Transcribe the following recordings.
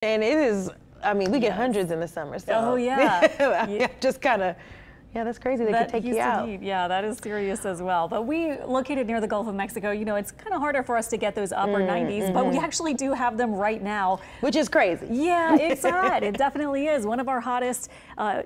And it is, I mean, we get hundreds in the summer, so. Oh, yeah. Just kind of, yeah, that's crazy. They could take you out. Yeah, that is serious as well. But we located near the Gulf of Mexico, you know, it's kind of harder for us to get those upper 90s, but we actually do have them right now. Which is crazy. Yeah, it's hot. It definitely is. One of our hottest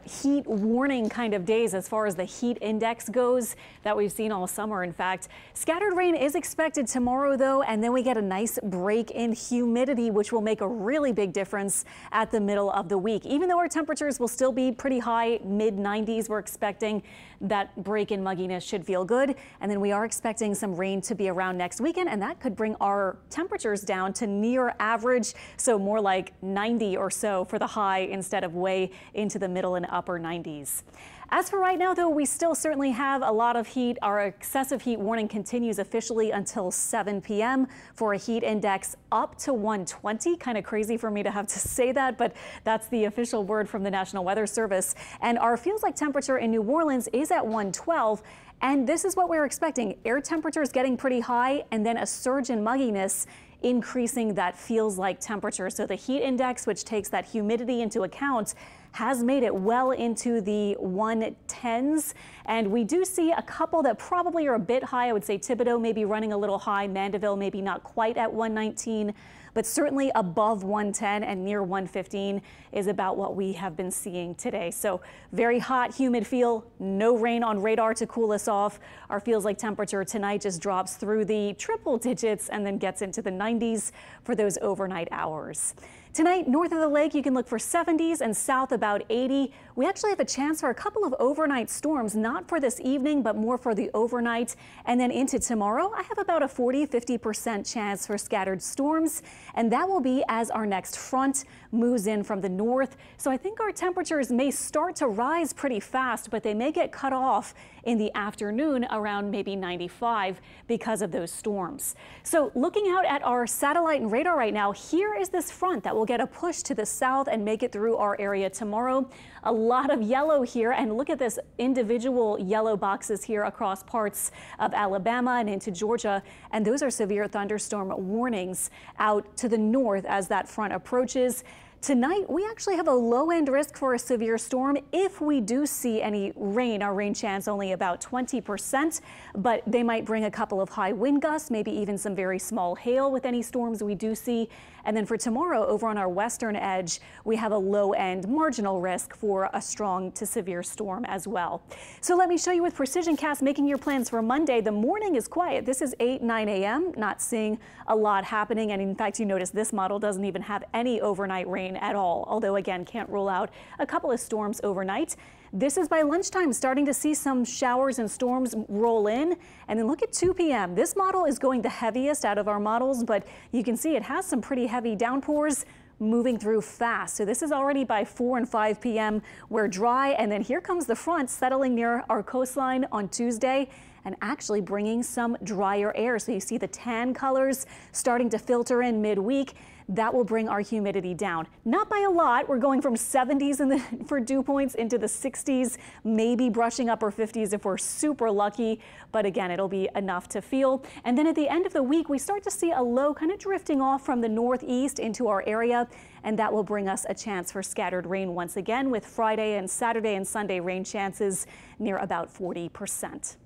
heat warning kind of days as far as the heat index goes that we've seen all summer. In fact, scattered rain is expected tomorrow, though, and then we get a nice break in humidity, which will make a really big difference at the middle of the week. Even though our temperatures will still be pretty high, mid-90s, we're expecting that break in mugginess should feel good. And then we are expecting some rain to be around next weekend, and that could bring our temperatures down to near average. So more like 90 or so for the high instead of way into the middle and upper 90s. As for right now, though, we still certainly have a lot of heat. Our excessive heat warning continues officially until 7 p.m. for a heat index up to 120. Kind of crazy for me to have to say that, but that's the official word from the National Weather Service. And our feels like temperature in New Orleans is at 112. And this is what we're expecting. Air temperatures getting pretty high and then a surge in mugginess increasing that feels like temperature. So the heat index, which takes that humidity into account, has made it well into the 110s. And we do see a couple that probably are a bit high. I would say Thibodaux maybe running a little high, Mandeville maybe not quite at 119, but certainly above 110 and near 115 is about what we have been seeing today. So very hot, humid feel, no rain on radar to cool us off. Our feels like temperature tonight just drops through the triple digits and then gets into the 90s for those overnight hours. Tonight, north of the lake, you can look for 70s and south about 80. We actually have a chance for a couple of overnight storms, not for this evening, but more for the overnight. And then into tomorrow, I have about a 40–50% chance for scattered storms. And that will be as our next front moves in from the north. So I think our temperatures may start to rise pretty fast, but they may get cut off in the afternoon around maybe 95 because of those storms. So looking out at our satellite and radar right now, here is this front that will get a push to the south and make it through our area tomorrow. A lot of yellow here, and look at this individual yellow boxes here across parts of Alabama and into Georgia, and those are severe thunderstorm warnings out to the north as that front approaches. Tonight, we actually have a low-end risk for a severe storm if we do see any rain. Our rain chance only about 20%, but they might bring a couple of high wind gusts, maybe even some very small hail with any storms we do see. And then for tomorrow, over on our western edge, we have a low-end marginal risk for a strong to severe storm as well. So let me show you with Precision Cast making your plans for Monday. The morning is quiet. This is 8–9 a.m. Not seeing a lot happening. And in fact, you notice this model doesn't even have any overnight rain at all, although again, can't rule out a couple of storms overnight. This is by lunchtime, starting to see some showers and storms roll in. And then look at 2 p.m. This model is going the heaviest out of our models, but you can see it has some pretty heavy downpours moving through fast. So this is already by 4 and 5 p.m. We're dry, and then here comes the front settling near our coastline on Tuesday and actually bringing some drier air. So you see the tan colors starting to filter in midweek. That will bring our humidity down. Not by a lot. We're going from 70s for dew points into the 60s, maybe brushing upper 50s if we're super lucky. But again, it'll be enough to feel. And then at the end of the week, we start to see a low kind of drifting off from the northeast into our area. And that will bring us a chance for scattered rain once again, with Friday and Saturday and Sunday rain chances near about 40%.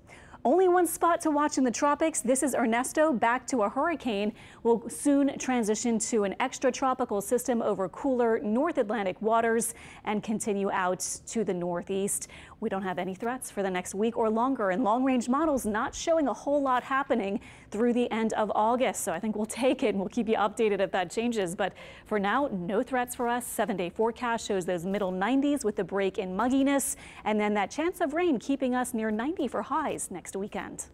Only one spot to watch in the tropics. This is Ernesto, back to a hurricane. Will soon transition to an extratropical system over cooler North Atlantic waters and continue out to the northeast. We don't have any threats for the next week or longer, and long-range models not showing a whole lot happening through the end of August. So I think we'll take it and we'll keep you updated if that changes. But for now, no threats for us. 7-day forecast shows those middle 90s with the break in mugginess, and then that chance of rain keeping us near 90 for highs next weekend.